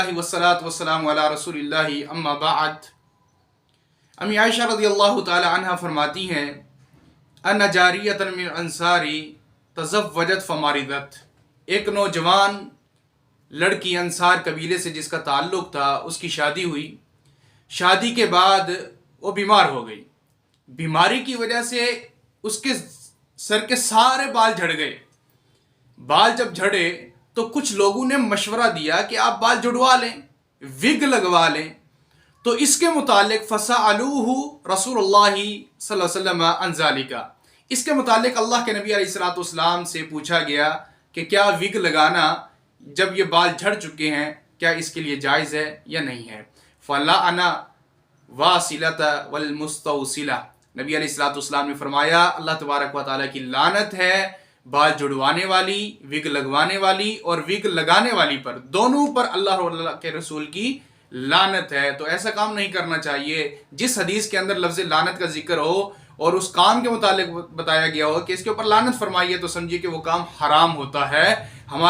वस्सलातु वस्सलामु अला रसूलिल्लाहि अम्मा बाद। अम्मी आयशा रज़ियल्लाहु ताला अन्हा फरमाती हैं, अन्ना जारियतन मिन अंसारी तज़व्वजत फमारिदत। एक नौजवान लड़की अंसार कबीले से जिसका ताल्लुक़ था, उसकी शादी हुई। शादी के बाद वो बीमार हो गई। बीमारी की वजह से उसके सर के सारे बाल झड़ गए। बाल जब झड़े तो कुछ लोगों ने मशवरा दिया कि आप बाल जुड़वा लें, विग लगवा लें। तो इसके मुतालिक फसअलूहु रसूलुल्लाहि सल्लल्लाहु अलैहि वसल्लम अन ज़ालिका। इसके मुतालिक अल्लाह के नबी अलैहिस्सलातु वस्सलाम से पूछा गया कि क्या विग लगाना जब ये बाल झड़ चुके हैं, क्या इसके लिए जायज़ है या नहीं है। फलअना वासिलता वल मुस्तौसिला। नबी अलैहिस्सलातु वस्सलाम ने फरमाया, अल्लाह तबारक व तआला की लानत है बाल जुड़वाने वाली, विग लगवाने वाली और विग लगाने वाली पर, दोनों पर अल्लाह और अल्लाह के रसूल की लानत है। तो ऐसा काम नहीं करना चाहिए। जिस हदीस के अंदर लफ्ज़ लानत का जिक्र हो और उस काम के मुतालिक बताया गया हो कि इसके ऊपर लानत फरमाइए, तो समझिए कि वो काम हराम होता है। हमारे